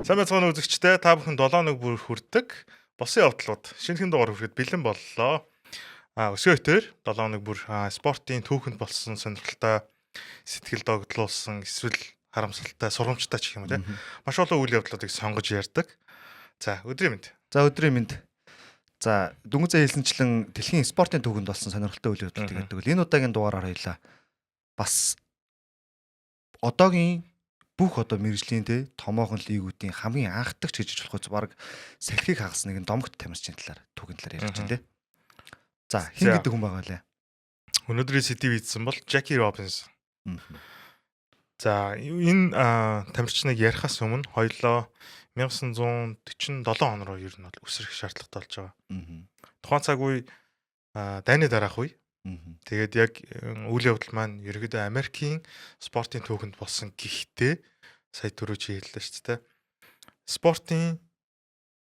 Сайн байцгаана үзэгчдээ. Та бүхэн 7 бүр хүрдэг. Босын явдлууд шинэхэн дугаар хүрэхэд бэлэн боллоо. Өсгөө өтөр 7 бүр спортын түүхэнд болсон сонирхолтой сэтгэл догдлуулсан эсвэл харамсалтай сургамжтай ч юм уу те. Маш олон үйл явдлуудыг сонгож ярьдаг. За өдрийн мэнд. За дүнгийн хэлсэнчлэн дэлхийн спортын түүхэнд болсон сонирхолтой үйл явдлуудыг ярьдаг. Энэ удаагийн дугаараар хоёлаа бас одоогийн бүх мэргэжлийн томоохон лигүүдийн хамгийн анхдагч гэж болох баг салхийг хагас нэг домогт тамирчийн талаар түүхийн талаар ярьж байна те. За хин гэдэг хүн байгаа лээ. Өнөөдрийн сэдв ийдсэн бол Jackie Robinson. За энэ тамирчныг ярихаас өмнө хоёлоо 1947 он руу ер нь бол өсрөх шаардлагатай болж байгаа. Тухайн цаг үе дайны дараах үе. Тэгээд яг үйл явдал маань ерөөдөө Америкийн спортын түүхэнд болсон гэхдээ сая түрүү чи хэллээ шүү дээ. Спортын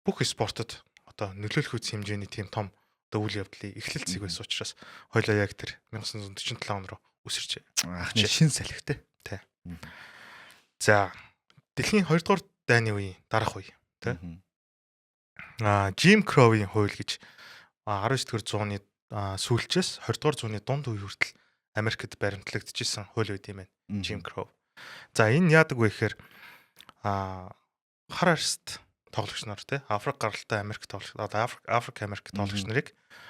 бүх спортод одоо нөлөөлөх үс хэмжээний тийм том одоо үйл явдлын эхлэл зэг байсан учраас хоёлаа яг тэр 1947 он руу өсөрч анхны шин салхитай. Тэ. За дэлхийн 2 дугаар дайны үеийн дараах үе тэ. Jim Crow-ийн хууль гэж 19-р зууны сүүлчээс 20 дугаар зууны дунд үе хүртэл Америкт баримтлагдчихсан хууль байт юм байна. Jim Crow. За энэ яадаг вэ гэхээр хар арьст тоглогч нар те Африк гаралтай Америк тоглогч Африк Америк тоглогч нарыг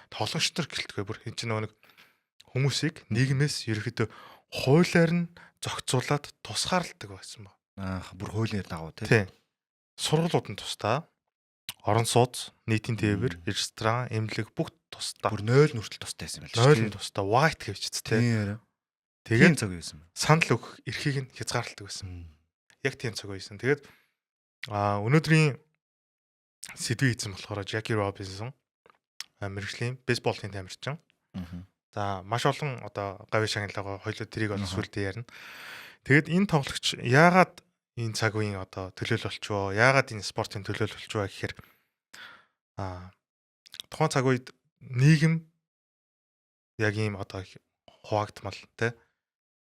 тоглогчдор гэлтгээ бүр энэ чинь нэг хүмүүсийг нийгмээс ерөөхдөө хуулиар нь зохицуулаад тусгаарладаг байсан ба. Бүр хуулиар дагуу те. Сургуулиуд нь тусдаа орон сууц, нийтийн тээвэр, ресторан, эмнэлэг бүгд тусдаа. Бүр 0 нүртэл тустай байсан байл. 0 нь тусдаа white гэвч те. Тэгээд цаг байсан. Санал өгөх эрхийг нь хязгаарладаг байсан. Яг тийм цаг байсан. Тэгээд өнөөдрийн сэдвийн эзэн болохоор Jackie Robinson мэргэжлийн бейсболын тамирчин. За маш олон одоо гавь шагналгаа хоёул тэрийг бол сүлдээ ярина. Тэгээд энэ тоглогч яагаад энэ цаг үеийн одоо төлөөлөл болчихвоо? Яагаад энэ спортын төлөөлөл болчихвоо гэхээр тухайн цаг үед нийгэм яг ийм одоо хуваагдмал те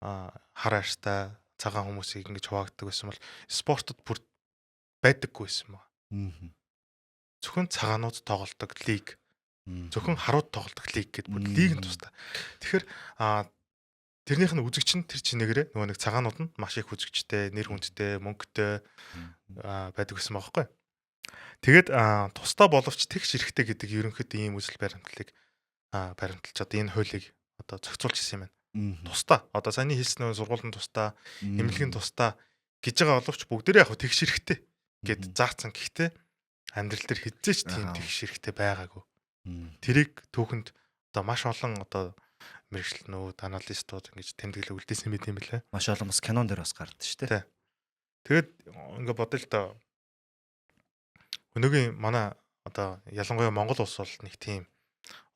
хар арьстай цагаан хүмүүсийг ингэж хуваагддаг байсан бол спортод бүр байдаггүй байсан ба. Зөвхөн цагаанууд тоглолдог лиг, зөвхөн харууд тоглолдог лиг гэдэг бүр лиг нь тусдаа. Тэгэхээр тэрнийх нь үзэгч нь тэр чинээгээрээ нөгөө нэг цагаанууд нь маш их үзэгчтэй, нэр хүндтэй, мөнгөтэй байдаг гэсэн байгаа байхгүй. Тэгээд тусдаа боловч тэгш эрэхтэй гэдэг ерөнхийдөө ийм үзэл баримтлалыг баримталж одоо энэ хуулийг одоо зохицуулж ирсэн юм байна. Тусдаа одоо саяны хэлсэн нөгөө сургуулийн тусдаа, эмнэлгийн тусдаа гэж байгаа боловч бүгдээрээ яг тэгш эрэхтэй гэд заацсан. Гэхдээ амьдрал дээр хэзээ ч тийм тэгш эрэхтэй байгаагүй. Тэрийг түүхэнд одоо маш олон одоо мэрэгчлэнүүд, аналистууд ингэж тэмдэглэл үлдээсэн мэт юм билээ. Маш олон бас кинон дээр бас гардаг шүү дээ. Тэгээд ингээ бодъё л доо. Өнөөгийн манай одоо ялангуяа Монгол улс бол нэг тийм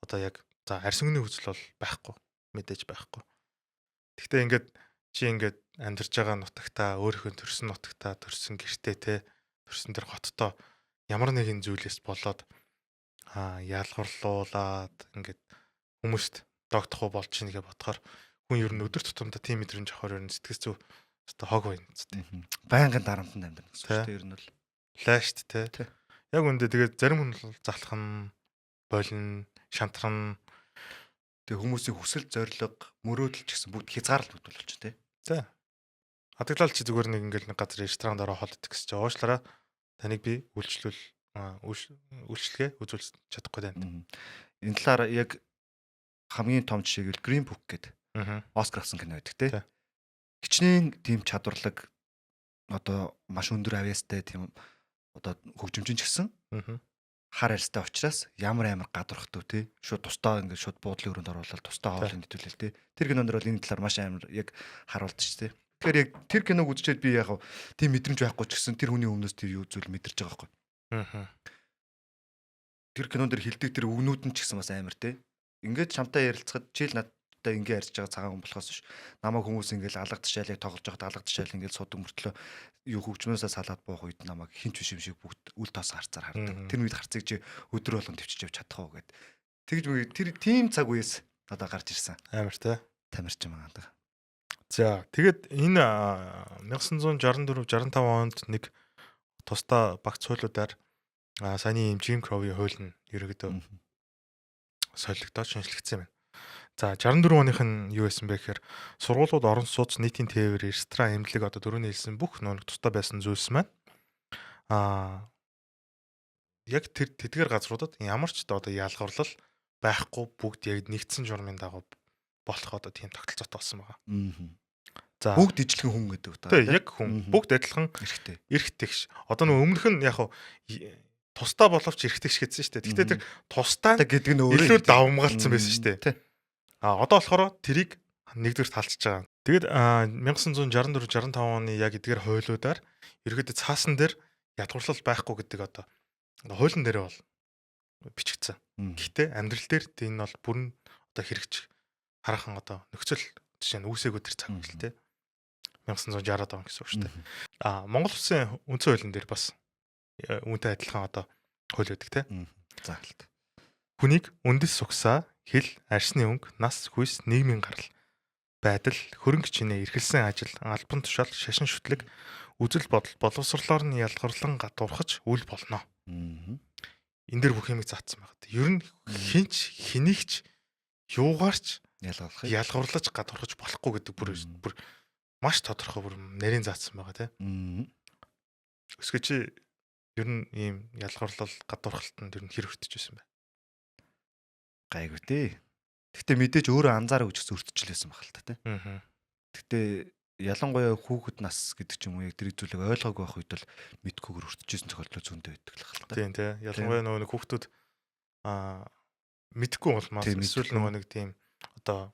одоо яг за арьс өнгөний хүсэл бол байхгүй, мэдээж байхгүй. Гэхдээ ингээд чи ингээд амьдарч байгаа нутагтаа өөрийнхөө төрсөн нутагтаа төрсөн гэртээ те төрсөн тэр хоттой ямар нэгэн зүйлээс болоод ялгарлуулаад ингээд хүмүүст догдох уу болж нэгэ бодохоор хүн ер нь өдөр тутамдаа тийм мэдрэмж авахаар ер нь сэтгэл зүй өстой хог байна зү. Байнгын дарамтанд амьдрах гэсэн үг ер нь бол лаашт те. Яг үндэ тэгээд зарим хүн бол залхах болно, шантран тэг хүмүүсийн хүсэл зориг мөрөөдөл ч гэсэн бүгд хязгаарлалт болчих те. За. Хадгалал чи зүгээр нэг ингээл нэг газар ресторанд ороо хоол идэх гэж уушлаараа таныг би үйлчлэгээ үзүүлж чадахгүй байна. Энэ талаар яг хамгийн том жишээг л Green Book гэдэг Оскар авсан кино байдаг те. Хичнээн тийм чадварлаг одоо маш өндөр авьяастай тийм одоо хөгжимчин ч гэсэн хар арьстай учраас ямар гадуурхтав те. Шууд тустаа ингээд шууд буудлын өрөөнд оруулаад тустаа хоолыг нэвтрүүлэл те. Тэр киноноор бол энэ талаар маш амар яг харуулдаг ч те. Тэгэхээр яг тэр киног үзчихэд би яг тийм мэдрэмж байхгүй ч гэсэн тэр хүний өмнөөс тэр юу зүйл мэдэрч байгаа байхгүй. Тэр кинон дээр хилдэг тэр үгнүүд нь ч гэсэн бас амар те. Ингээд чамтай ярилцахад чийл надтай ингээ ярьж байгаа цагаан хүн болохоос биш. Намайг хүмүүс ингээл алгадчихаал яг тоглож байхад алгадчихаал ингээл судаг мөртлөө юу хөгжмөөсөө салаад буух үед намайг хинч биш юм шиг бүгд үл тоос харцаар хардаг. Тэр үед харцыг чи өдөр болгон төвчж явж чадах уу гэд. Тэгж мэг тэр тийм цаг үеэс одоо гарч ирсэн. Амар те. Тамирчин байгаа. За тэгээд энэ 1964 65 онд нэг тусдаа багц хуулиудаар саяны Jim Crow-ийн хууль нь ерөөдөө солигдоод шинжлэгдсэн байна. За 64 оных нь юу байсан бэ гэхээр сургуулиуд орон сууц нийтийн тээвэр ресторан эмнэлэг одоо дөрөвний хэлсэн бүх нөө тусдаа байсан зүйлс маань яг тэр тэдгээр газруудад ямар ч одоо ялгарлал байхгүй бүгд яг нэгдсэн журмын дагуу болох одоо тийм тогтолцоотой болсон байгаа. За бүгд ижлэгэн хүн гэдэг үү? Тэг яг хүн бүгд адилхан эрхтэгш. Одоо нөгөө өмнөх нь яг тусдаа боловч эрхтэгш гэсэн шүү дээ. Гэхдээ тэр тусдаа гэдэг нь илүү давмгаалцсан байсан шүү дээ. Одоо болохоор тэрийг нэгдүгээр талчж байгаа. Тэгэд 1964 65 оны яг эдгээр хуулиудаар ерөөдөө цаасан дээр ядгуурлал байхгүй гэдэг одоо хуулийн дээр бол бичигдсэн. Гэхдээ амьдрал дээр энэ бол бүрэн одоо хэрэгж хараахан одоо нөхцөл жишээ нь үүсээгүй тэр цаг л тий 1960-аад он гэсэн үг шүү дээ. Монгол Улсын үндсэн хуулийн дээр бас үүнтэй адилхан одоо хууль өгдөг тий. За. Хүнийг үндэс сугсаа хэл, арсны өнгө, нас, хүйс, нийгмийн гарал, байдал, хөрөнгө чинээ, эрхэлсэн ажил, албан тушаал, шашин шүтлэг, үзэл бодол, боловсрлоор нь ялгарлан гадуурхаж үл болно. Энэ дэр бүх юмыг заасан байгаа. Ер нь хинч хэнийгч юугаарч ялгуурлаж гадуурхаж болохгүй гэдэг бүр маш тодорхой бүр нарийн заасан байгаа тийм. Өсгөө чи ер нь ийм ялгуурлал гадуурхалтанд ер нь хэр өртөж байсан бэ? Гайгүй дээ. Гэхдээ мэдээж өөрөө анзаараа гэж өртөжлээсэн баг л та тийм. Гэхдээ ялангуяа хүүхэд нас гэдэг ч юм уу яг тэр зүйлийг ойлгоогүй байх үед л мэдхгүйгээр өртөжсэн тохиолдол зөндөө байдаг л хэл та. Тийм тийм. Ялангуяа нөгөө хүүхдүүд мэдхгүй болмаас эсвэл нөгөө нэг тийм одоо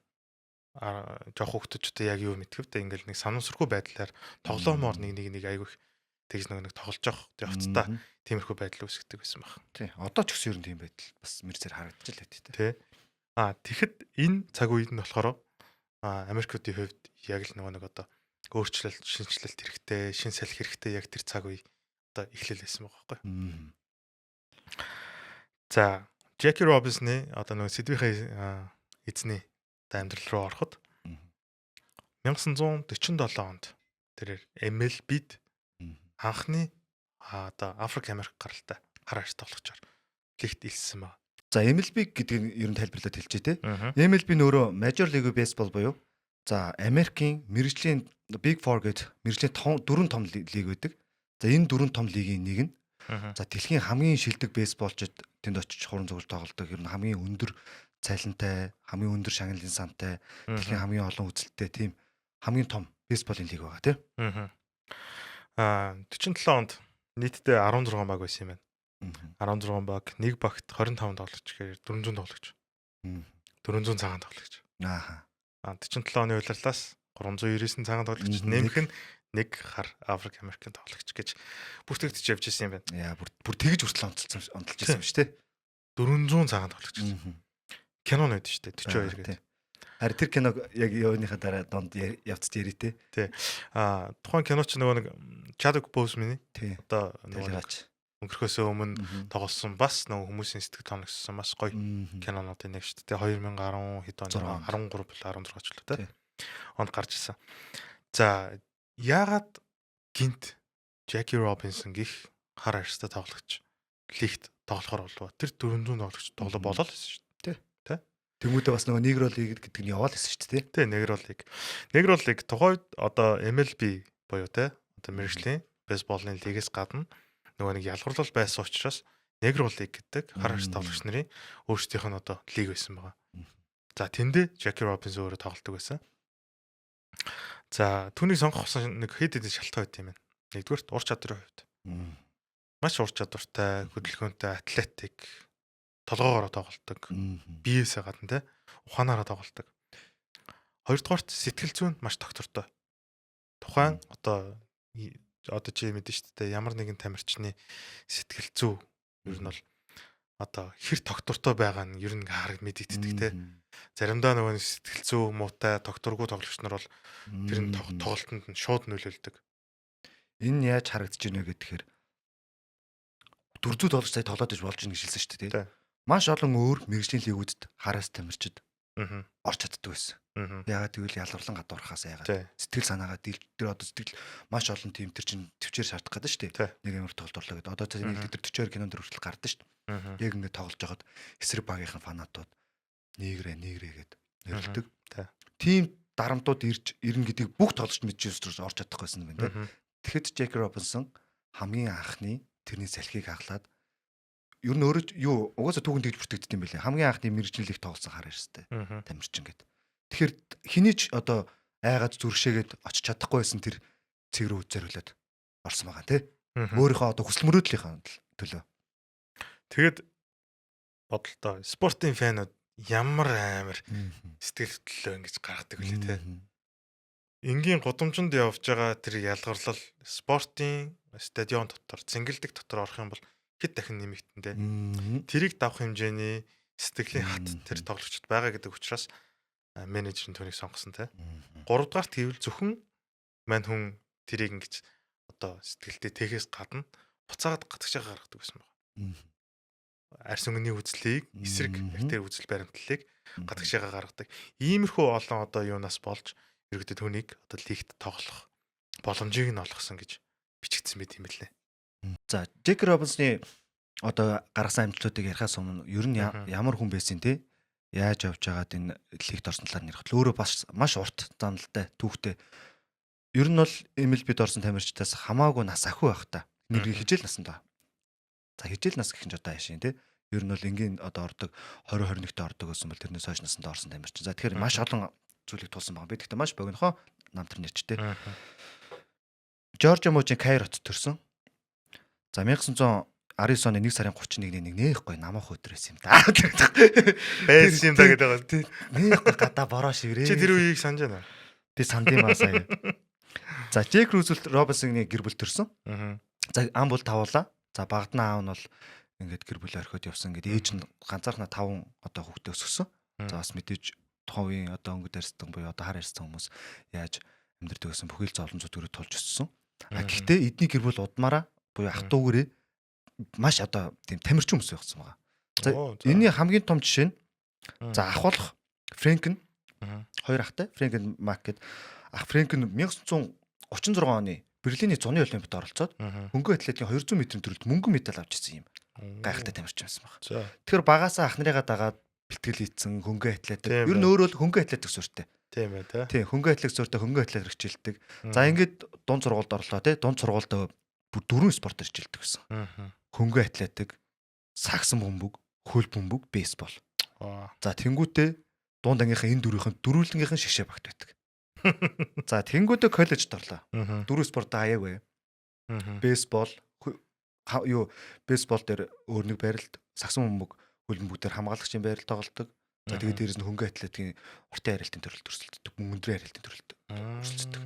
жоох хүүхдүүдтэй яг юу мэдхэвтэй ингээл нэг санамсаргүй байдлаар тоглоомоор нэг айгүй тэгж нэг тоглож явах явцдаа тиймэрхүү байдал үүсгдэг байсан баг. Тий. Одоо ч гэсэн ер нь тийм байдал бас мэрцээр харагдаж л байт тий. Тэгэхэд энэ цаг үед нь болохоор Америкуудын хувьд яг л нөгөө нэг одоо өөрчлөлт, шинжилэлт хэрэгтэй, шин салхи хэрэгтэй яг тэр цаг үе одоо эхлэлсэн байгаа байхгүй. За, Jackie Robinson-ы одоо нөгөө сэдвийнхээ эзний амьдрал руу ороход 1947 онд тэрээр MLB-д анхны одоо Африк Америк гаралтай хар арьс тоглогчоор лигт илсэн байна. За MLB гэдэг нь ер нь тайлбарлаад хэлчихэ те. MLB нь өөрөө Major League Baseball буюу за Америкийн мэргэжлийн Big Four гэдэг мэргэжлийн дөрвөн том лиг байдаг. За энэ дөрвөн том лигийн нэг нь за дэлхийн хамгийн шилдэг бейсболчид тэнд очиж хуран зөвлөлт тоглодог. Ер нь хамгийн өндөр цалинтай, хамгийн өндөр шагналын сантай, дэлхийн хамгийн олон үзэлттэй тийм хамгийн том бейсболын лиг байгаа тийм. 47 онд нийтдээ 16 баг байсан юм байна. 16 баг, нэг багт 25 тоглогч гэхээр 400 тоглогч. 400 цагаан тоглогч. 47 оны улирлаас 399 цагаан тоглогч, нэмэх нь нэг хар Африк Америкийн тоглогч гэж бүртгэгдэж явж ирсэн юм байна. Яа бүр тэгж хүртэл онцолж ирсэн юм шүү дээ. 400 цагаан тоглогч. Кино нэд шүү дээ 42 гэдэг. Харин тэр киног яг юуныхаа дараа донд явцд ярий те. Тий. Тухайн кино ч нөгөө нэг Chadwick Boseman-ы одоо нөгөө өнгөрөхөөсөө өмнө тоглосон бас нөгөө хүмүүсийн сэтгэл тоногссон бас гоё кинонуудын нэг шүү дээ. 2010 хэд он 13 16 ч л те. Онд гарч ирсэн. За яагаад гинт Jackie Robinson гих хар арьстай тоглогч лигт тоглохоор болов? Тэр 400 тоглогч тоглоо болоо л гэсэн шүү дээ. Тэ? Тэмүүтэ бас нөгөө Negro League гэдэг нь яваал гэсэн шүү дээ. Тэ, Negro League. Negro League тухайд одоо MLB буюу те одоо мэргэжлийн бейсболын лигээс гадна нөгөө нэг ялгуурлал байсан учраас Negro League гэдэг хар арьс тоглогч нарын өөрсдийнх нь одоо лиг байсан байгаа. За тэндээ Jackie Robinson өөрөө тоглолдог байсан. За түүнийг сонгох нэг хэд хэдэн шалтгаан байт юм байна. Нэгдүгээрт ур чадрын хувьд. Маш ур чадвартай, хөдөлгөөнтэй, атлетик, толгоогоороо тоглолдог. Биеэсээ гадна те ухаанаараа тоглолдог. Хоёрдугаарт сэтгэл зүйн маш доктортой. Тухайн одоо чи мэдэн шүү дээ ямар нэгэн тамирчны сэтгэл зүй ер нь бол одоо хэр доктортой байгаа нь ер нь хараг мэдэгддэг те. Заримдаа нөгөө сэтгэл зүй муутай докторгүй тоглогч нар бол тэр нь тоглолтод нь шууд нөлөөлдөг. Энэ нь яаж харагдаж байна вэ гэхээр 400 тоглогч сая тоглоод иж болж ийн гэж хэлсэн шүү дээ. Маш олон өөр мэргэжлийн лигүүдэд хараас тамирчид орч чаддаг байсан. Ягаад гэвэл ялгарлан гадуурхаас ягаад Тий. сэтгэл санаагаа тэр одоо сэтгэл маш олон тим тэр чинь төвчээр шаардах гэдэг шүү Тий. дээ. Нэг амар тоглолторлоо гэдэг. Одоо тэр нэг тэр 40 кинонд хүртэл гардаг шүү дээ. Яг ингэ тоглож байгаад эсрэг багийнхан фанатууд нэгрээ гэд нэрлдэг. Тим дарамтууд ирнэ гэдгийг бүх тоглогч мэдчихсэн учраас орж чадахгүйсэн юм байна. Тэгэхэд Джек Робинсон хамгийн анхны тэрний салхийг хаглаад ер нь өөрөө юу угаасаа түүхэн тэгж бүртгэгддэг юм байлээ. Хамгийн анхны мэрэгжлэлийг тоглосон хараа штэ. Тамирчин гэд. Тэгэхээр хэний ч одоо айгаад зүршээгээд очиж чадахгүй байсан тэр цэг рүү зориулаад орсон байгаа тий. Өөрийнхөө одоо хүсэл мөрөөдлийнхаа төлөө. Тэгэд бодлоо спортын фанууд ямар амар сэтгэл хөдлөлөө ингэж гаргадаг үлээ тий. Энгийн гудамжинд явж байгаа тэр ялгарлал спортын стадион дотор цэнгэлдэг дотор орох юм бол хэд дахин нэмэгдэндээ. Тэрийг давах хэмжээний сэтгэлийн хат тэр тоглогчд байгаа гэдэг учраас менежер нь түүнийг сонгосон те. 3 дугаарт гэвэл зөвхөн мань хүн тэрийг ингэж одоо сэтгэлдээ тэхээс гадна буцаагаад гатгачаа гаргадаг байсан байна. Арьс өнгөний үзлийг эсрэг артер үзэл баримтлалыг гатгачаа гаргадаг. Иймэрхүү олон одоо юунаас болж ерөөдөө түүнийг одоо лигт тоглох боломжийг нь олгосон гэж бичигдсэн байт юм билээ. За, Джек Робинсны одоо гаргасан амжилтуудыг ярихаас өмнө ер нь ямар хүн байсан те? Яаж явж байгаад энэ лигт орсон талаар нэрхэл өөрөө бас маш урт замналтай түүхтэй. Ер нь бол MLB-д орсон тамирчдаас хамаагүй нас ахиу байх та. Нэг хижээл насанд ба. За хижээл нас гэх нь одоо яашин те. Ер нь бол энгийн одоо ордог 20-21-т ордог гэсэн бол тэрнээс хойш насанд орсон тамирчин. За тэгэхээр маш олон зүйлийг тулсан байгаа. Би тэгтээ маш богинохоо намтар нэрчтэй. Жоржиа Можийн Кайрот төрсөн. За 1919 оны 1 сарын 31-ний нэг нэх гой намах өдрөөс юм да. Байсан юм да гэдэг байгаа тийм. Нэх гой гадаа бороо шиврээ. Чи тэр үеийг санаж байна уу? Би санд юм аа сая. За Джек Рузвельт Робинсны гэр бүл төрсөн. За ам бол тавуулаа. За багаднаа аав нь бол ингээд гэр бүл орхиод явсан. Ингээд ээж нь ганцаархнаа 5 одоо хүүхдээ өсгсөн. За бас мэдээж тухайн одоо өнгөд арьстан буюу одоо хар арьстан хүмүүс яаж амьдардаг гэсэн бүхэл зовлон зүтгэрийг тулж өссөн. Гэхдээ эдний гэр бүл удмаараа буюу ах дүүгээрээ маш одоо тийм тамирчин хүмүүс байсан байгаа. За энэний хамгийн том жишээ нь за ах болох Фрэнк нь хоёр ахтай Фрэнк Мак гэдэг ах Фрэнк нь 1936 оны Берлиний зуны олимпиад оролцоод хөнгөн атлетикийн 200 м-ийн төрөлд мөнгөн медаль авч ирсэн юм. Гайхалтай тамирчин байсан байна. Тэгэхээр багаасаа ах нарыгаа дагаад бэлтгэл хийцэн хөнгөн атлетик. Ер нь өөрөө л хөнгөн атлетик суурьтай. Тийм ээ тий. Хөнгөн атлетик суурьтай хөнгөн атлетик хичээлдэг. За ингээд дунд сургуульд орлоо тий. Дунд сургуульд бүр 4 спортоор хичээлдэг гэсэн. Хөнгөн атлетик, сагсан бөмбөг, хөл бөмбөг, бейсбол. За тэнгуүтээ дунд ангийнхаа энэ дөрвөлнгийнхэн шигшээ багт байдаг. За тэнгуүтээ коллежд орлоо. 4 спортоо хаяагүй. Бейсбол бейсбол дээр өөр нэг байралд сагсан бөмбөг, хөл бөмбөг дээр хамгаалагчийн байрал тоглолдог. За тэгээд дээрэс нь хөнгөн атлетикийн уртын харилцааны төрөлд өрсөлддөг, мөнгөндрийн харилцааны төрөлд өрсөлддөг.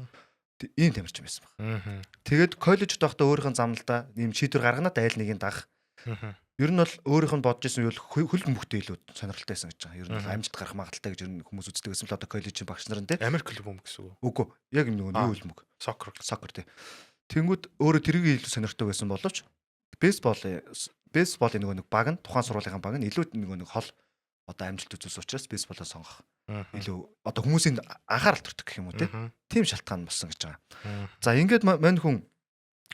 Ийм тамирчин байсан баг. Тэгээд коллежд байхдаа өөрийнх нь замналдаа ийм шийдвэр гарганаад айл нэгийг дагах. Ер нь бол өөрийнх нь бодож исэн үйл хөл бөмбөгтэй илүү сонирхолтой байсан гэж байгаа. Ер нь амжилт гарах магадaltaй гэж ер нь хүмүүс үздэг гэсэн л одоо коллежийн багш нар нь тий. Америк хөл бөмбөг гэсэн үг. Үгүй. Яг юм нэг юу хөл бөмбөг. Сокер тий. Тэнгүүд өөрөө тэрийг илүү сонирхтой байсан боловч бейсболын нэг баг нь тухайн сургуулийн баг нь илүү нэг хол одоо амжилт үзүүлсэн учраас бейсболоо сонгох. Илүү одоо хүмүүсийн анхаарал төртөх гэх юм уу тийм шалтгаан болсон гэж байгаа. За ингээд мань хүн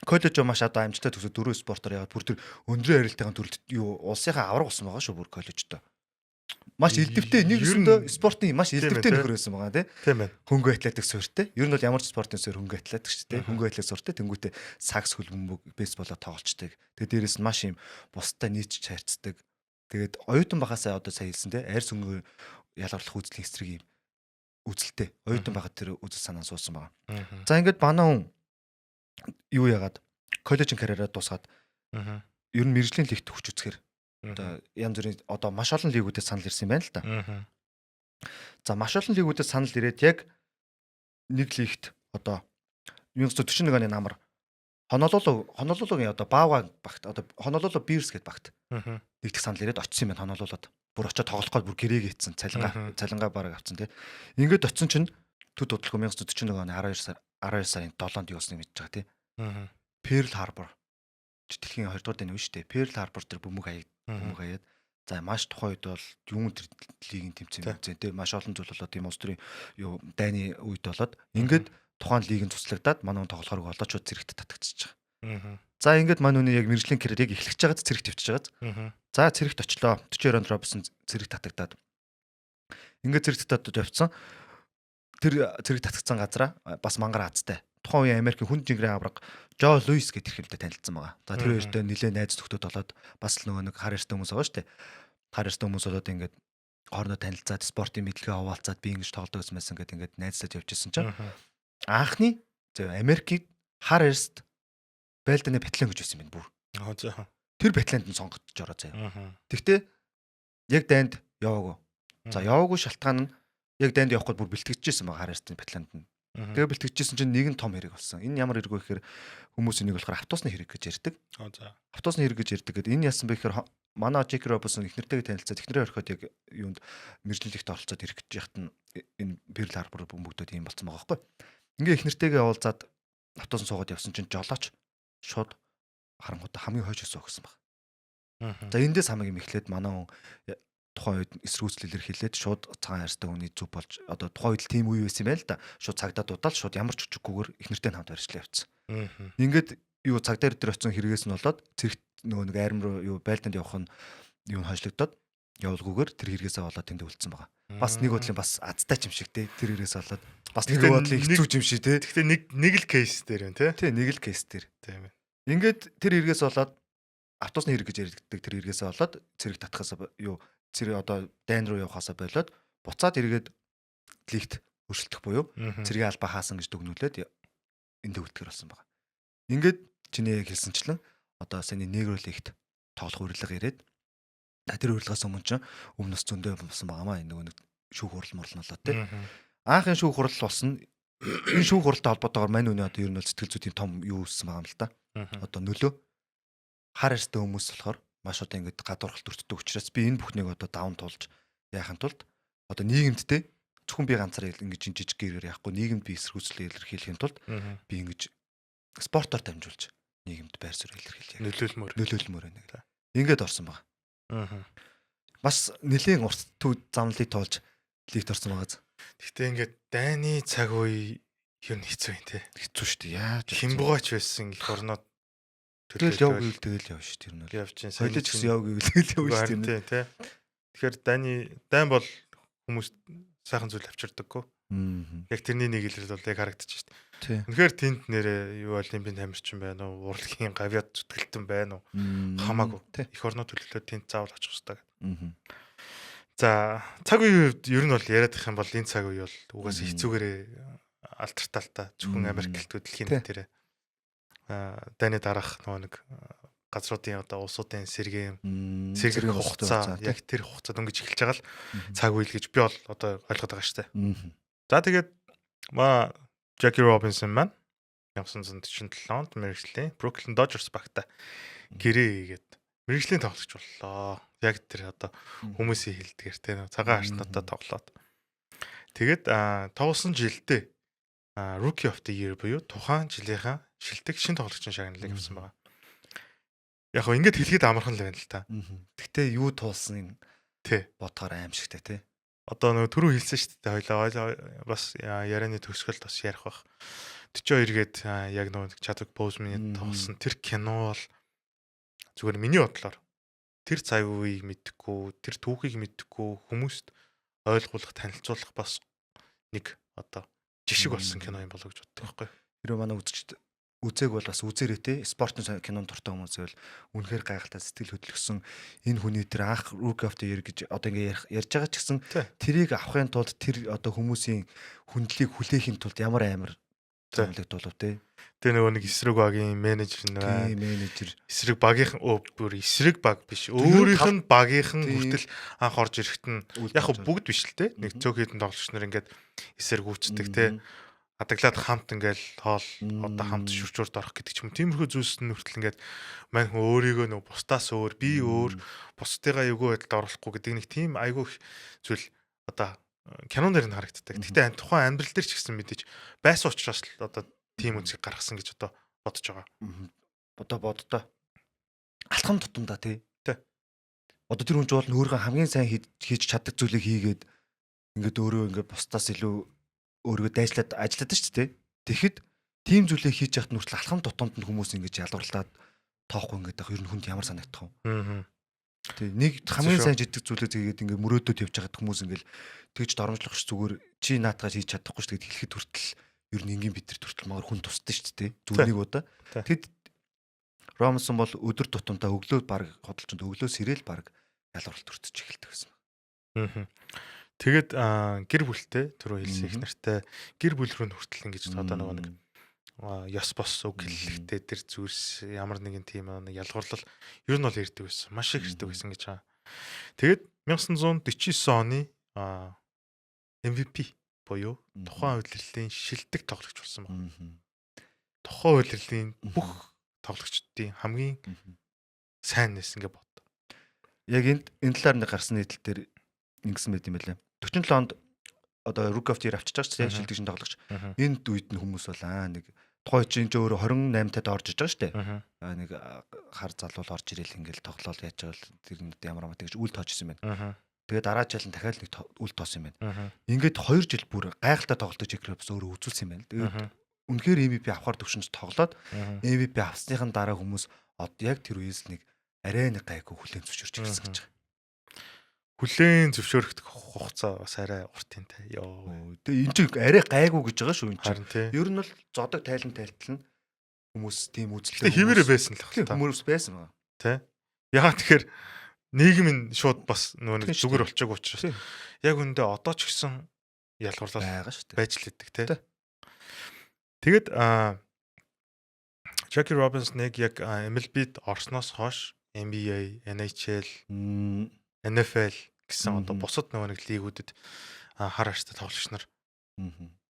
коллежоо маш одоо амжилттай төгсөд 4 спортоор яваад бүр тэр өндрийн харилцааны төрөлд юу улсынхаа авраг болсон байгаа шүү бүр коллежтой. Маш элдвтэй нэг өсөндөө спортын маш элдвтэй нөхөр байсан байгаа тийм ээ. Хөнгөн атлетик суурьтай. Ер нь бол ямар ч спортын суурь хөнгөн атлетик шүү дээ. Хөнгөн атлетик суурьтай тэнгуүтээ сакс хөл бөмбөг бейсболоо тоглолцдог. Тэгээд дээрэс нь маш юм бустай нийцж хайрцдаг. Тэгээд оюутан багасаа одоо сая хэлсэн тийм арьс өнгө ялгарлах үзлийн эсрэг юм үзэлтэй. Оюутан багт тэр үзэл санаа суусан байгаа. За ингээд банаа хүн юу яагаад коллежийн карьераа дуусгаад ер нь мэржлийн лигт хүч үзэхээр одоо янз бүрийн одоо маш олон лигүүдэд санал ирсэн юм байна л да. За маш олон лигүүдэд санал ирээд яг нэг лигт одоо 1941 оны намар Хонолулугийн одоо Баава багт одоо Хонолулу Бирс гэдэг багт нэгдэх санал ирээд очсон юм байна Хонолулууд. Бүр очиод тоглох гол бүр гэрээг хийцэн цалингаа бараг авцсан тийм. Ингээд очсон чинь төд бодлого 1941 оны 12 сарын 7-нд юу болсныг мэдж байгаа тийм. Перл Харбор дэлхийн 2 дугаар дайны үе шүү дээ. Перл Харбор дээр бөмбөг хаяад За маш тухайн үед бол юун төр лигийн тэмцээн үзэн тий маш олон зүйл болоод тийм улс төрийн юу дайны үед болоод ингээд тухайн лигийн цуцлагдаад манай хүн тоглохоор болоод шууд зэрэгт татагдчихж байгаа. За ингээд манай хүний яг мэржлийн карьер яг эхлэж байгаад зэрэгт явчихж байгаа. За зэрэгт очлоо. 42 онд Робсон зэрэгт татагдаад. Ингээд зэрэгт татагдаад явцсан. Тэр зэрэгт татагдсан газараа бас мангар азтай. Тухайн үеийн Америкийн хүн жингэрийн авраг Жо Луис гэдэг хэрхэмтэй танилцсан байгаа. За тэр хоёртой нэлээд найз нөхдөд болоод бас нөгөө нэг хар ярстай хүмүүс байгаа шүү дээ. Хар ярстай хүмүүс болоод ингээд хоорондоо танилцаад спортын мэдлэгээ хуваалцаад би ингэж тоглодог гэсэн ингээд ингээд найзлаад явжсэн чинь анхны Америкийн хар ярст байлдааны батальон гэж байсан юм бүр. Тэр батальонд нь сонгогдож ороо заяа. Тэгтээ яг дайнд яваагүй. За яваагүй шалтгаан нь яг дайнд явахгүй бүр бэлтгэжсэн байгаа хар ярстын батальонд нь. Тэгээ бэлтгэжсэн чинь нэг нь том хэрэг болсон. Энэ ямар хэрэг вэ гэхээр хүмүүс энийг болохоор автобусны хэрэг гэж ярьдаг. Автобусны хэрэг гэж ярьдаг гэдэг. Энэ яасан бэ гэхээр манай Джек Робсон их нэртэйгээ танилцаад ихнэрээ орхиод яг юунд мэржлэлт оролцоод ирэх гэж яхад нь энэ Перл Харбор бөмбөгдөд юм болсон байгаа байхгүй. Ингээ их нэртэйгээ уулзаад автобус суугаад явсан чинь жолооч шууд харангуудаа хамгийн хойш өсөө гэсэн баг. За эндээс хамгийн юм эхлээд манай хүн тухайн үед эсрүүцлэлэр хилээд шууд цагаан хайрстай хүний зүг болж одоо тухайн үед тийм үе байсан юм байл да. Шууд цагдаа дуудаал шууд ямар ч хүчгүйгээр их нэртэй хамт барьчлаа явцсан. Ингээд юу цагдаа дээр очсон хэрэгээс нь болоод зэрэгт нөгөө нэг айрам руу юу байлдаанд явах нь юу хойшлогдоод явуулгүйгээр тэр хэрэгээсээ болоод тэнд үлдсэн байгаа. Бас нэг бодлын бас азтай юм шиг те тэр хэрэгээс болоод бас нэг бодлын хэцүү юм шиг те. Гэхдээ нэг л кейс дээр юм те. Тий нэг л кейс дээр. Тийм ээ. Ингээд тэр хэрэгээс болоод автобусны хэрэг гэж ярьдаг тэр хэрэгээсээ болоод зэрэг татхаас юу зэрэг одоо дайн руу явахаасаа болоод буцаад эргээд лигт өршөлтөх буюу зэргийн албаа хаасан гэж дүгнүүлээд энд төгөлтгөр болсон байгаа. Ингээд чиний яг хэлсэнчлэн одоо саяны негро лигт тоглох урилга ирээд тэр урилгаас өмнө чинь өмнөс зөндөө болсон байгаамаа энэ нөгөө нэг шүүх хурал морлно болоод тий. Анхын шүүх хурал болсон энэ шүүх хуралтай холбоотойгоор мань үний одоо ер нь бол сэтгэл зүйн том юу үүссэн байгаа юм л да. Одоо нөлөө хар ярстай хүмүүс болохоор маш одоо ингэж гадуурхалт өртдөг учраас би энэ бүхнийг одоо даван туулж яахын тулд одоо нийгэмдтэй зөвхөн би ганцаар ингэж жижиг гэрээр яахгүй нийгэмд би эсэргүүцлээ илэрхийлэхийн тулд би ингэж спортоор дамжуулж нийгэмд байр суурь илэрхийлж нөлөөлмөр байна. Ингээд орсон байгаа. Бас нэлийн урт замлыг тоолж лигт орсон байгаа. Гэхдээ ингээд дайны цаг үе юу хэцүү юм те. Хэцүү шүү дээ. Яаж химбугаач байсан их орнод тэгэл яв гэвэл тэгэл явж шүү дээ. Явж чинь сайн ч гэсэн яв гэвэл тэгэл явж шүү дээ. Тий. Тэгэхээр дайн бол хүмүүс сайхан зүйл авчирдаггүй. Яг тэрний нэг илрэл бол яг харагдчих шүү дээ. Үнэхээр тэнд нэрээ юу олимпийн тамирчин байна уу, урлагийн гавьяд зүтгэлтэн байна уу хамаагүй. Их орнод төлөвлөлөө тэнд заавал очих хэрэгтэй. За цаг үеийн үед ер нь бол яриад их юм бол энэ цаг үе бол угаасаа хэцүүгээрээ алтарталтай зөвхөн Америк гэлтүүд дэлхийн нэрээ дайны дараах нөгөө нэг газруудын одоо улсуудын сэргээх хугацаа яг тэр хугацаад өнгөж эхэлж байгаа л цаг үйл гэж би бол одоо ойлгоод байгаа шүү дээ. За тэгээд Jackie Robinson маань 1997 онд мэргэжлийн Brooklyn Dodgers багтаа гэрээ хийгээд мэргэжлийн тоглогч боллоо. Яг тэр одоо хүмүүсийн хэлдгээр те цагаан арснуудаа тоглоод. Тэгээд тоглосон жилдээ Rookie of the Year буюу тухайн жилийнхаа шилдэг шин тоглогчийн шагналыг авсан байгаа. Яг хөө ингэж хэлгээд амархан л байна л та. Гэхдээ юу туулсан тий бодохоор аимшигтай тий. Одоо нөгөө түрүү хэлсэн шүү дээ хоёлаа бас ярианы төгсгөлд бас ярих бах. 42 гээд яг нөгөө Chadwick Boseman тоглосон тэр кино бол зүгээр миний бодлоор тэр цаг үеийг мэдхгүй, тэр түүхийг мэдхгүй хүмүүст ойлгуулах, танилцуулах бас нэг одоо жишг болсон кино юм болов гэж боддог байхгүй. Хэрэв манай үзээг бол бас үзээрэй те. Спортын кинонд дуртай хүмүүс бол үнэхээр гайхалтай сэтгэл хөдлөсөн энэ хүний тэр анх Rookie of the Year гэж одоо ингээ ярьж байгаа ч гэсэн тэрийг авахын тулд тэр одоо хүмүүсийн хүндлийг хүлээхийн тулд ямар амар зэмлэгт болов те. Тэр нөгөө нэг эсрэг багийн менежер нэ. Менежер. Эсрэг багийнхан бүр эсрэг баг биш. Өөрийнх нь багийнхан хүртэл анх орж ирэхэд нь яг бүгд биш л те. Нэг цөөх хэдэн тоглогч нар ингээд эсрэг үүсдэг те. Адаглаад хамт ингээл хоол одоо хамт шүрчүүрт орох гэдэг ч юм. Тиймэрхүү зүйлс нь хүртэл ингээд мань хүн өөрийгөө нөгөө бусдаас өөр би өөр бусдыгаа эвгүй байдалд оруулахгүй гэдэг нэг тийм айгүй зүйл одоо кинон дээр нь харагддаг. Гэхдээ тухайн амьдрал дээр ч гэсэн мэдээж байсан учраас л одоо тийм үзийг гаргасан гэж одоо бодож байгаа. Одоо боддоо. Алхам тутамдаа тий. Одоо тэр хүн ч бол өөрөө хамгийн сайн хийж чаддаг зүйлийг хийгээд ингээд өөрөө ингээд бусдаас илүү өөрийгөө дайжлаад ажилладаг шүү дээ. Тэгэхэд тийм зүйлээ хийж яхад нүртэл алхам тутамд нь хүмүүс ингэж ялгарлаад тоохгүй ингээд байх ер нь хүнд ямар санагдах вэ? Тэг нэг хамгийн сайн жижиг зүйлээ зээгээд ингээд мөрөөдөд явж байгаад хүмүүс ингээд тэгж доромжлох ш зүгээр чи наатгаж хийж чадахгүй ш тэгэд хэлэхэд хүртэл ер нь энгийн бид нар хүртэл магар хүн тусдаг шүү дээ. Зүгээр нэг удаа. Тэгэд Ромсон бол өдөр тутамдаа өглөө баг хөдөлчөнд өглөө сэрэл баг ялгарлалт төртөж эхэлдэг гэсэн. Тэгээд гэр бүлтэй түрүү хэлсэн их нартай гэр бүл рүү хүртэл ингэж одоо нэг ёс бос үг хэлэхдээ тэр зүйлс ямар нэгэн тийм ялгарлал ер нь бол ирдэг байсан. Маш их ирдэг байсан гэж байгаа. Тэгээд 1949 оны MVP буюу тухайн улирлын шилдэг тоглогч болсон байна. Тухайн улирлын бүх тоглогчдын хамгийн сайн нэс ингээ бод. Яг энэ талаар нэг гарсан нийтлэл дээр ингэсэн байт юм байлаа. 47 онд одоо Rookie of the Year авчиж байгаа ч тийм шилдэг шин тоглогч. Энд үед нь хүмүүс бол нэг тухай чинь өөрөө 28 тад орж иж байгаа шүү дээ. Нэг хар залуул орж ирэл ингээл тоглоол яаж байгаа л тэр нь ямар тэгж үл тоочсон байна. Тэгээд дараа жил нь дахиад нэг үл тоосон юм байна. Ингээд 2 жил бүр гайхалтай тоглолтоо Jackie өөрөө үзүүлсэн юм байна. Тэгээд үнэхээр MVP авахар төвшөнд тоглоод MVP авсныхан дараа хүмүүс яг тэр үеэс нэг арай нэг гайгүй хүлээн зөвшөөрч ирсэн гэж байгаа. Хүлээн зөвшөөрөх хугацаа бас арай урт юм те. Йоо. Тэгээ энэ чинь арай гайгүй гэж байгаа шүү энэ чинь. Харин тий. Ер нь бол зодог тайлан тайлтал нь хүмүүс тийм үзлээ. Тэгээ хിവэрэ байсан л байна. Хүмүүс байсан байна. Тэ. Яагаад тэгэхээр нийгэм нь шууд бас нөгөө нэг зүгээр болчихог учраас яг үндэ одоо ч гэсэн ялгарлал байгаа шүү дээ. байж л идэг те. Тэгээд Jackie Robinson-ыг яг MLB-д орсноос хойш NBA, NHL, NFL гэсэн одоо бусад нөгөө нэг лигүүдэд хар аштай тоглогч нар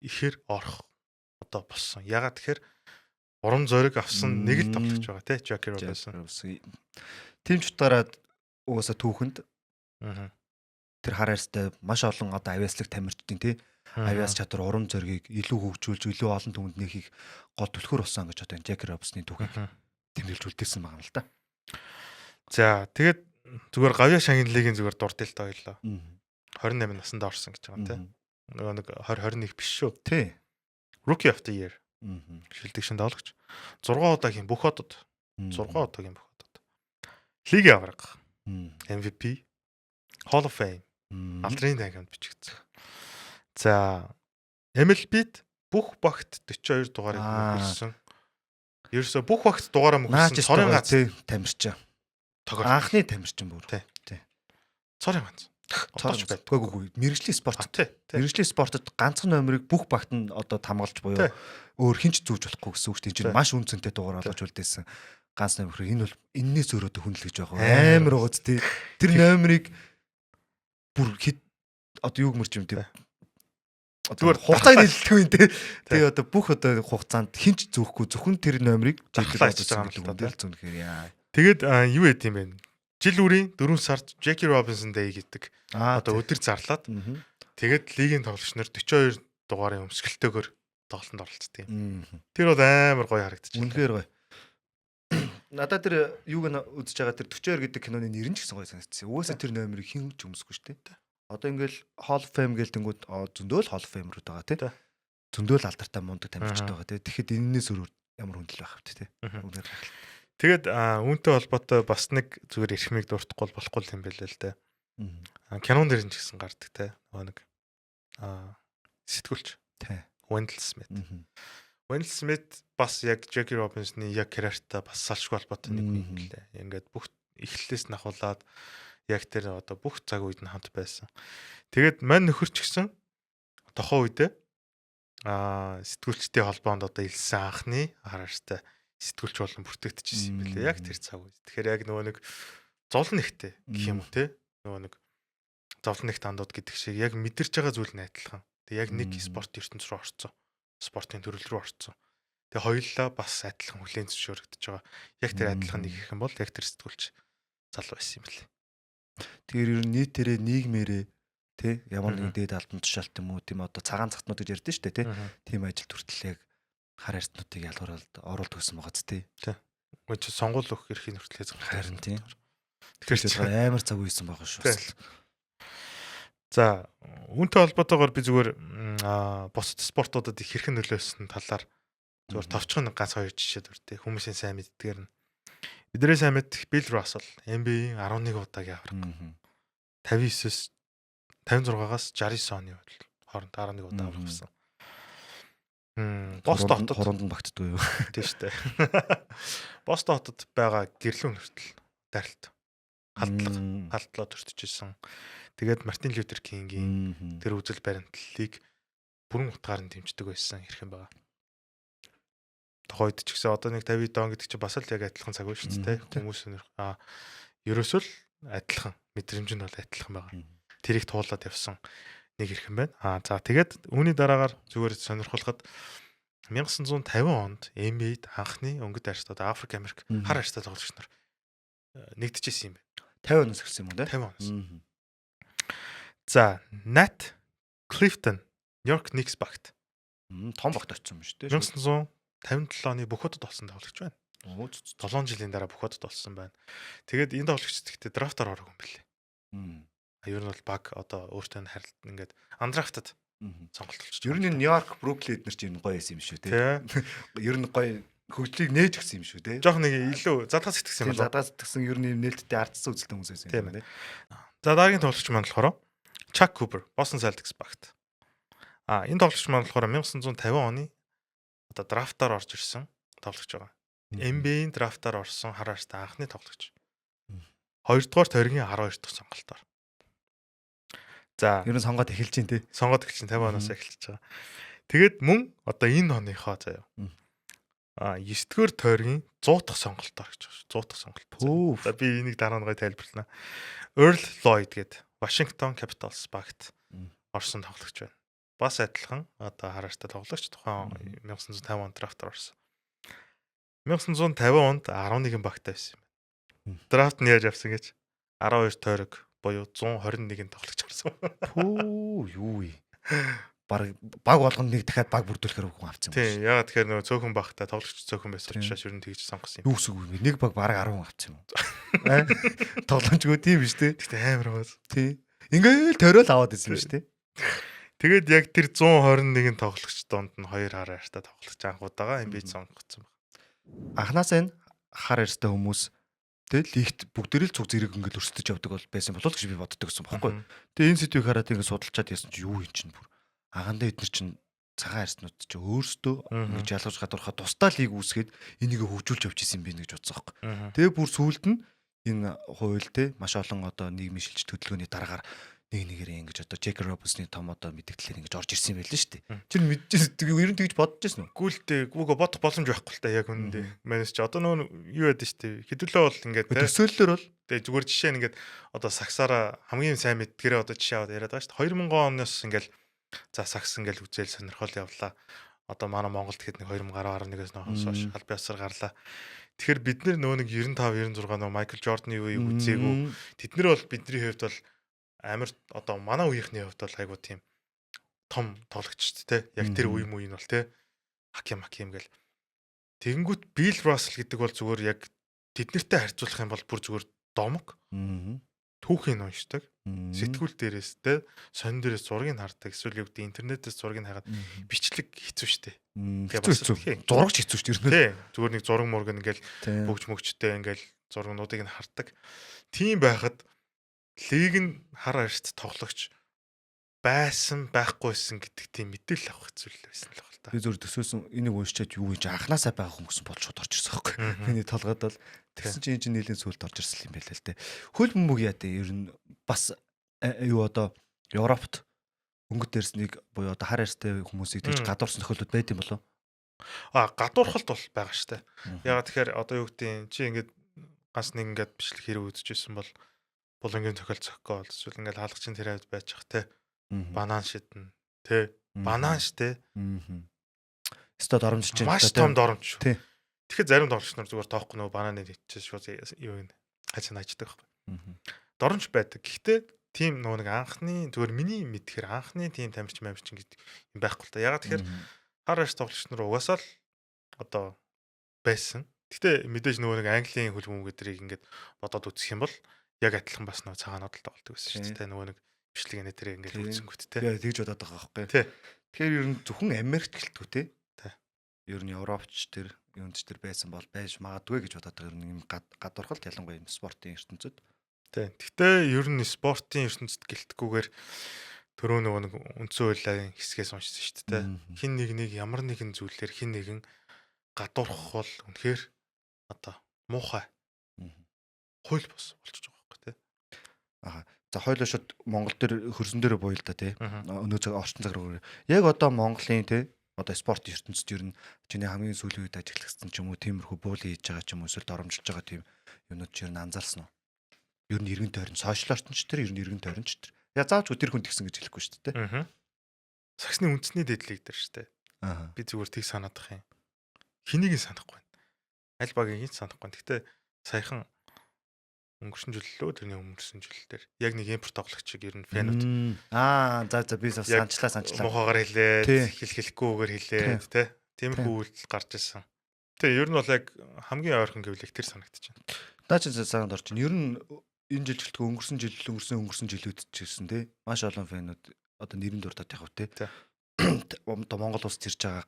ихээр орох одоо болсон. Ягаад тэгэхээр урам зориг авсан нэг л тоглогч байгаа тий Jackie Robinson. Тим ч утгаараа угаасаа түүхэнд тэр хар аштай маш олон одоо авиаслаг тамирчдын тий авиас чадвар урам зоригийг илүү хөгжүүлж илүү олон түмэнд нэхийг гол түлхөр болсон гэж одоо Jackie Robinson-ы түүхийг тэмдэглэж үлдээсэн байгаа юм л да. За тэгээд зүгээр гавья шагналын зүгээр дурдъя л тойлоо. 28 наснд орсон гэж байгаа тийм. Нөгөө нэг 20 21 биш шүү. Тий. Rookie of the Year. Шилдэг шин тоглогч. 6 удаагийн бүх одод. 6 удаагийн бүх одод. Лигийн авраг. MVP. Hall of Fame. Алдрын таймд бичигдсэн. За MLB-д бүх багт 42 дугаарыг мөхөрсөн. Ерөөсө бүх багт дугаараа мөхөрсөн цорын ганц тамирчин. Тоглож анхны тамирчин бүр. Тий. Цорын ганц. Цорч байдгүй. Мэргэжлийн спорт. Мэргэжлийн спортод ганцхан номерыг бүх багт нь одоо хамгаалж буюу өөр хинч зүүж болохгүй гэсэн үг шүү дээ. Энэ чинь маш үнцэнтэй дугаар олгож үлдээсэн. Ганц номер. Энэ бол эннээс өөрөө хүнлэж байгаа. Амар гоц тий. Тэр номерыг бүр хэд одоо юу гэмэрч юм тий. Зүгээр хугацааг нийлдэхгүй юм тий. Тэгээ одоо бүх одоо хугацаанд хинч зөөхгүй зөвхөн тэр номерыг жиглэж байгаа юм л да. Зүнхээр яа. Тэгээд юу яд юм бэ? Жил үрийн 4 сард Jackie Robinson Day гэдэг одоо өдөр зарлаад тэгээд лигийн тоглогч нар 42 дугаарын өмсгөлтөөр тоглолтод оролцдог юм. Тэр бол амар гоё харагдчих. Үнэхээр гоё. Надад тэр юуг нь үзэж байгаа тэр 42 гэдэг киноны нэр нь ч гэсэн гоё санагдсан. Угаасаа тэр номерыг хэн ч өмсөхгүй шүү дээ. Одоо ингээл Hall of Fame гэлтэнгүүд зөндөөл Hall of Fame руу байгаа тий. Зөндөөл алдартай мундаг тамирчтай байгаа тий. Тэгэхэд энэс өөр ямар хүндэл байх вэ тий. Үнэхээр гайхалтай. Тэгээд үүнтэй холбоотой бас нэг зүгээр эрхмийг дуртахгүй болохгүй юм байлаа л дээ. Кинон дэр нь ч гэсэн гардаг те. Нэг сэтгүүлч. Wendell Smith. Wendell Smith бас яг Jackie Robinson-ы яг карьертаа бас салшгүй холбоотой нэг юм лээ. Ингээд бүх эхлэлээс нь ахуулаад яг тэр одоо бүх цаг үед нь хамт байсан. Тэгээд мань нөхөр ч гэсэн тохоо үедээ сэтгүүлчдийн холбоонд одоо илсэн анхны хараартай сэтгүүлч болон бүртгэгдчихсэн юм билээ яг тэр цаг үед. Тэгэхээр яг нөгөө нэг зовлон нэгтэй гэх юм уу те. Нөгөө нэг зовлон нэг тандууд гэдэг шиг яг мэдэрч байгаа зүйл нь адилхан. Тэг яг нэг спорт ертөнц рүү орцсон. Спортын төрөл рүү орцсон. Тэг хоёулаа бас адилхан хүлээн зөвшөөрөгдөж байгаа. Яг тэр адилхан нэг их юм бол яг тэр сэтгүүлч залуу байсан юм билээ. Тэгэхээр ер нь нийтээрээ нийгмээрээ тэ ямар нэгэн дээд албан тушаалт юм уу тийм одоо цагаан цагтнууд гэж ярьдэн шүү дээ тэ. Тийм ажил хүртэл яг хар арстнуудыг ялгаруулад оруулж өгсөн байгаа зү тий. Үгүй чи сонгуул өгөх эрхийн хүртэл хязгаар харин тий. Тэгэхээр амар цаг үйсэн байгаа шүү. За үүнтэй холбоотойгоор би зүгээр бусад спортуудад их хэрхэн нөлөөсөн талаар зүгээр товчхон ганц хоёр жишээ дүртэй хүмүүсийн сайн мэддгээр нь. Бидний сайн мэддэг Bill Russell NBA-ийн 11 удаагийн авраг. 59-с 56-аас 69 оны хооронд 11 удаа аврагсан. Бостон хотод хоронд нь багтдаг юу? Тийм шүү дээ. Бостон хотод байгаа гэрлүүн хүртэл дарилт халдлаа төртөжсэн. Тэгээд Мартин Лютер Кингийн тэр үзэл баримтлалыг бүрэн утгаар нь дэмждэг байсан хэрхэн байгаа. Тухайд ч гэсэн одоо нэг 50 дон гэдэг чинь бас л яг адилхан цаг үе шүү дээ. Хүмүүс ерөөсөө л адилхан мэдрэмж нь бол адилхан байгаа. Тэрийг туулаад явсан нэг хэрхэн байна. За тэгээд үүний дараагаар зүгээр сонирхолтой 1950 онд NBA-д анхны өнгөт арьсууд Африк Америк хар арьстай тоглогч нар нэгдэжсэн юм байна. 50 оноос эхэлсэн юм уу те? 50 оноос. За, Nat Clifton, New York Knicks багт. Том багт очсон юм шүү дээ. 1957 оны бүх хотод болсон тоглогч байна. 7 жилийн дараа бүх хотод болсон байна. Тэгээд энэ тоглогч гэхдээ драфтаар орох юм билээ. Ер нь бол баг одоо өөртөө нь харилт ингээд undrafted сонголт болчих. Ер нь Нью-Йорк, Бруклин эднэр чинь гоё байсан юм шүү те. Ер нь гоё хөгжлийг нээж өгсөн юм шүү те. Жохо нэг илүү задгаас итгэсэн юм байна. Задгаас итгэсэн ер нь нээлттэй ардсан үзэлтэй хүмүүс байсан юм байна. За дараагийн тоглогч маань болохоор Chuck Cooper, Boston Celtics багт. Энэ тоглогч маань болохоор 1950 оны одоо драфтаар орж ирсэн тоглогч байгаа. NBA-ийн драфтаар орсон хар арьстай анхны тоглогч. 2-р тойргийн 12 дахь сонголтоор. За, ер нь сонгоод эхэлж дээ. Сонгоод эхэлж 50 оноос эхэлж байгаа. Тэгээд мөн одоо энэ оныхоо заяа. 9-р тойргийн 100 дахь сонголтоор гэж байна. 100 дахь сонголт. За би энийг дараа нь гоё тайлбарлана. Earl Lloyd гээд Washington Capitals багт орсон тоглогч байна. Бас адилхан одоо хар арьстай тоглогч тухайн 1950 онд драфтаар орсон. 1950 онд 11 багтай байсан юм. Драфт нь яаж явсан гэж 12 тойрог буюу 121 тоглогч орсон. Юу вэ? Баг болгоно нэг дахиад баг бүрдүүлэхээр хүн авсан юм. Тийм, ягаад тэгэхээр нөгөө цөөхөн багтаа тоглогч цөөхөн байсан учраас ер нь тэгж сонгосон юм. Юу гэсэн үг вэ? Нэг баг бараг 10 авсан юм. Тоглоомжгүй тийм биш үү? Гэтэ амар байгаа. Тийм. Ингээл ториол аваад байсан юм шүү дээ. Тэгээд яг тэр 121 тоглогч донд нь 2 хар арьстай тоглогч анхудаага NBA сонгогдсон байна. Анханасаа энэ хар арьстай хүмүүс тэгэл лигт бүгдээрээ л цуг зэрэг ингээл өрсөдөж явдаг бол байсан болов гэж би боддог гэсэн бохоггүй. Тэгээ энэ сэдвийг хараад ингээд судалчаад ясан чи юу юм чинь бүр агандаа эднэр чинь цагаан арьснууд чи өөрсдөө ингэж ялгаж гадуурхаа тусдаа лиг үүсгээд энийг хөгжүүлж явж исэн юм би гэж бодсон байхгүй. Тэгээ бүр сүүлд нь энэ хууль те маш олон одоо нийгмийн шилжилт хөдөлгөөний дараагаар нэгээр ингэж одоо Джек Робинсны том одоо мэдээлэлээр ингэж орж ирсэн юм байл л шүү дээ. Чи мэдчихсэн ер нь тэгж бодож байсан уу? Гүйлтэй гүгөө бодох боломж байхгүй л та яг үнэндээ. Манайс чи одоо нөгөө юу яд нь шүү дээ. Хэдүүлээ бол ингээд төсөөллөөр бол тэгээ зүгээр жишээ нь ингээд одоо сагсаараа хамгийн сайн мэдгэрээ одоо жишээ аваад яриад байгаа шүү дээ. 2000 оноос ингээд за сагс ингээд үзэл сонирхол явлаа. Одоо манай Монголд хэд нэг 2011-ээс нөхөс хойш аль биесаар гарлаа. Тэгэхээр бид нөгөө нэг 95 96 нөгөө Майкл Жорданы үеийг үзээгүй. Тэд нар бол бидний хувьд бол амар одоо манай үеийнхний хувьд бол айгуу тийм том тоглогч шүү дээ. Яг тэр үе муу нь бол те хаким гэл. Тэгэнгүүт Bill Russell гэдэг бол зүгээр яг тэднэртэй харьцуулах юм бол бүр зүгээр домог. Түүхийн уншдаг. Сэтгүүл дээрээс те сонин дээрээс зургийг хардаг. Эсвэл юу гэдэг интернетээс зургийг хагаад бичлэг хэцүү шүү дээ. Тэгээ бас зурагч хэцүү шүү дээ. Зүгээр нэг зураг мураг ингээл бөгж мөгчтэй ингээл зургнуудыг нь хардаг. Тийм байхад лиг нь хар арьст тоглогч байсан байхгүйсэн гэдэг тийм мэдээлэл авах хэцүү байсан л байна. Би зөв төсөөсөн энийг уншичаад юу гэж анханасаа байгаа хүмүүс болж шууд орж ирсэн байхгүй. Миний толгойд бол тэгсэн чинь энэ нийлийн сүлд орж ирсэн юм байна л те. Хөл бөмбөг яа те ер нь бас юу одоо Европт өнгөт дэрснийг буюу одоо хар арьстай хүмүүсийг тэгж гадуурсан тохиолдод байд юм болов? Гадуурхалт бол байгаа штэ. Ягаад тэгэхээр одоо юу гэдэг чи ингээд ганц нэг ингээд бичлэг хэрэг үзчихсэн бол булангийн тохиол цохгоо бол эсвэл ингээд хаалгачин тэр хавьд байж хах те. Банан шидэн те. Банан штэ. Өстой доромж чинь маш том доромж шүү. Тий. Тэгэхээр зарим доромч нар зүгээр тоохгүй нөгөө бананы хийчихсэн шууд юу юм хачаа наачдаг байхгүй. Доромж байдаг. Гэхдээ тийм нөгөө нэг анхны зүгээр миний мэдхээр анхны тийм тамирч мамирчин гэдэг юм байхгүй л та. Ягаад тэгэхээр хар арьс тоглогч нар угаасаа л одоо байсан. Гэтэ мэдээж нөгөө нэг Английн хөлбөмбөг өдрийг ингээд бодоод үзэх юм бол яг адилхан бас нөгөө цагаанууд л тоглолдог байсан шүү дээ. Нөгөө нэг бичлэг нэтэрээ ингээд үзсэнгүүт те. Тэгээ тэгж бодоод байгаа байхгүй. Тий. Тэгэхээр ер нь зөвхөн Америкт гэлтгүй те. Тий. Ер нь Европч тэр юунд ч тэр байсан бол байж магадгүй гэж бодоод байгаа. Ер нь юм гадуурхалт ялангуяа энэ спортын ертөнцид. Тий. Гэтэ ер нь спортын ертөнцид гэлтгүүгээр төрөө нөгөө нэг үндсэн хуулийн хэсгээс уншсан шүү дээ. Хин нэг ямар нэгэн зүйлээр хин нэгэн гадуурхах бол үнэхээр одоо муухай хууль бос болчихж байгаа байхгүй тий. За хоёулаа шууд Монгол төр хөрсөн дээр буй л да тий. Өнөө цаг орчин цаг руу. Яг одоо Монголын тий одоо спорт ертөнцид ер нь чиний хамгийн сүүлийн үед ажиглагдсан ч юм уу тиймэрхүү буули хийж байгаа ч юм уу эсвэл доромжилж байгаа тийм юмнууд ч ер нь анзаарсан уу? Ер нь иргэн тойрон сошиал орчинч тэр ер нь иргэн тойронч тэр. Я заавч тэр хүн тэгсэн гэж хэлэхгүй шүү дээ. Саксны үндэсний дэдлийг дээр шүү дээ. Би зүгээр тийг санаад байгаа юм. Хэнийг санахгүй байна. Аль багийг нь санахгүй байна. Гэтэ саяхан өнгөрсөн жил лөө тэрний өнгөрсөн жил дээр яг нэг импорт тоглогчиг ер нь фэнүүд. За би санчлаа. Мухагаар хэлээд хэлэхгүйгээр хэлээд тий. Тиймэрхүү үйлдэл гарч ирсэн. Тэгээ ер нь бол яг хамгийн ойрхон гэвэл их тэр санагдаж байна. Наа чи санд орж байна. Ер нь энэ жил гэлтгүй өнгөрсөн жилүүд ч гэсэн тий. Маш олон фэнүүд одоо нэрийн дуртаад явах тий. Одоо Монгол улсд ирж байгаа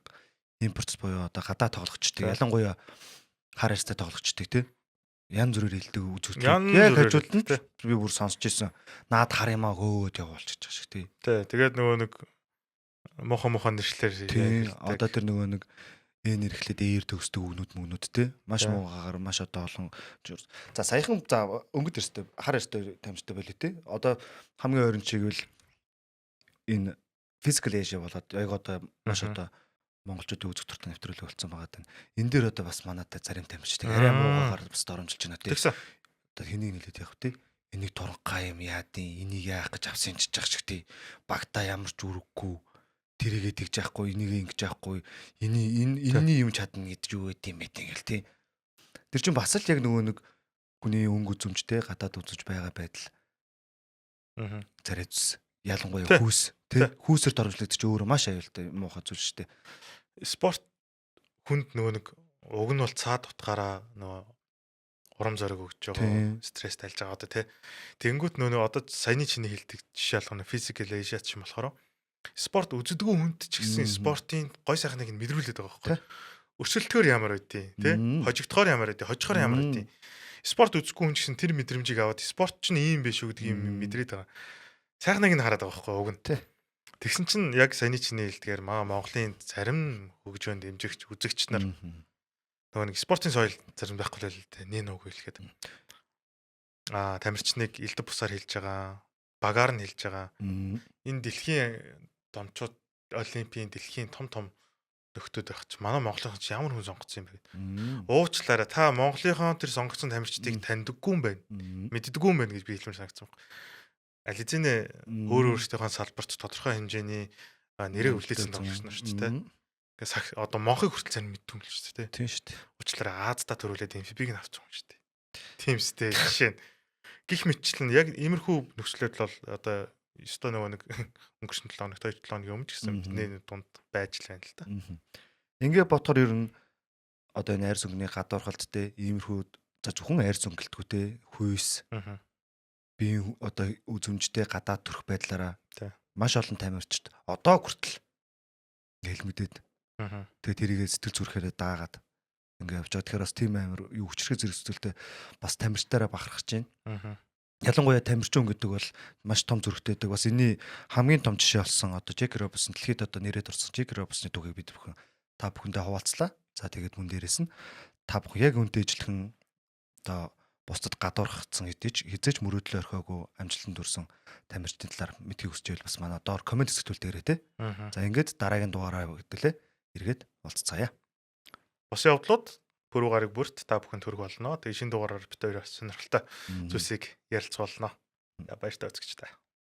импортс буюу одоо гадаа тоглогчтой ялангуяа хар арьстай тоглогчтой тий. Янз бүрээр хэлдэг үзүүлдэг. Яг хажууд нь би бүр сонсч ирсэн. Наад хар юмаа гөөд явуулчих гэж шиг тий. Тэгээд нөгөө нэг муха нэршлэр одоо тэр нөгөө нэг нэрхлээд ээр төгсдөг өгнүүд тий. Маш муугаар маш одоо олон. За саяхан өнгөд эрстэй хар арьстай тамирчтай болоо тий. Одоо хамгийн ойрон чиглэл энэ physical age болоод яг одоо маш одоо монголчуудын үзэг туртаа нэвтрүүлэг болсон байгаа тань. Энэ дээр одоо бас манайтай зарим тамирчдаг арай муугаар бас доромжилж байна тий. Одоо хэнийг нэлээд явах тий. Энийг туранхай юм яадیں۔ Энийг яах гэж авсан ч жах шиг тий. Багтаа ямар ч үрэггүй. Тэрийгээ тэгж яахгүй, энийг ингэж яахгүй. Энэний юм чадна гэдэг юу гэдэг юм бэ гэл тий. Тэр чинь бас л яг нөгөө нэг хүний өнгө үзүмжтэй гадаад үзэж байгаа байдал. Царайц ялангуяа хүүс тий. Хүүсээр доромжлогдож өөрөө маш аюултай муухай зүйл шүү дээ. Спорт хүнд нөгөө нэг уг нь бол цаад утгаараа нөгөө урам зориг өгч байгаа, стресс тайлж байгаа одоо тий. Тэнгүүт нөгөө одоо саяны чиний хэлдэг жишээ алгана physical age ч юм болохоор спорт үздэг хүнд ч гэсэн спортын гой сайхныг нь мэдрүүлээд байгаа байхгүй. Өрсөлдөхөөр ямар байдیں۔ Тий. Хожигдохоор ямар байдیں۔ Хожихоор ямар байдیں۔ Спорт үзэхгүй хүн ч гэсэн тэр мэдрэмжийг аваад спорт ч ийм биш үү гэдгийг мэдрээд байгаа. Сайхныг нь хараад байгаа байхгүй уг нь. Тий. Тэгсэн чинь яг саяны чиний хэлдгээр Монголын зарим хөгжөөнд дэмжигч үзэгч нар нөгөө нэг спортын соёл зарим байхгүй л дээ. Нин үг хэлэхэд. Тамирчныг элдв бусаар хэлж байгаа, багаар нь хэлж байгаа. Энэ дэлхийн домчууд олимпийн дэлхийн том нөхдөд байх чи манай Монголын ч ямар хүн сонгоцсон юм бэ гэдэг. Уучлаарай та Монголынхон тэр сонгоцсон тамирчдыг таньдаггүй юм байна. Мэддэггүй юм байна гэж би хэлмээр санагдсан. Ализинэ өөрийнхөө салбарт тодорхой хэмжээний нэрээ хүлээсэн тоглогч нар шүү дээ. Ингээд одоо Монхыг хүртэл сайн мэддэг юм л шүү дээ. Тийм шүү дээ. Уучлаарай Аздаа төрүүлээд амфибиг нь авч байгаа юм шүү дээ. Тийм сте жишээ нь. Гэх мэтчлэн яг иймэрхүү нөхцөлөд бол одоо ёстой нөгөө нэг өнгөрсөн 7 хоногт 2 7 хоногийн өмнө ч гэсэн бидний дунд байж л байна л да. Ингээ бодохоор ер нь одоо энэ айр сүнгний гадуурхалт те иймэрхүү за зөвхөн айр сүнг гэлтгүү те хүйс би одоо үзүмжтэй гадаад төрөх байдлаараа маш олон тамирчид одоо хүртэл ингээл мэдээд тэгээ тэрийгээ сэтгэл зүрхээрээ даагаад ингээ явж байгаа. Тэгэхээр бас тийм амар юу хүчрхэг зэрэгцүүлэлтэй бас тамирчдаараа бахархаж байна. Ялангуяа тамирчин гэдэг бол маш том зүрхтэйдэг. Бас энэний хамгийн том жишээ болсон одоо Джек Робинсон дэлхийд одоо нэрээд орсон Джек Робинсны түүхийг бид бүхэн та бүхэндээ хуваалцлаа. За тэгээд мөн дээрээс нь та бүхэн яг үнтэй ижилхэн одоо бусдад гадуурхацсан хизээч мөрөөдлөө орхиогүй амжилтанд хүрсэн тамирчдын талаар мэдхийг хүсэж байвал бас манай доор комент хэсэгтүүл дээрээ те. За ингээд дараагийн дугаараа гэдгэлээ эргээд уулзцаая. Бос явдлууд пүрэв гараг бүрт та бүхэнд хүрэх болно. Тэгээ шинэ дугаараар бид хоёр сонирхолтой зүйлсийг ярилцуулна. Баяртай үзэгч та.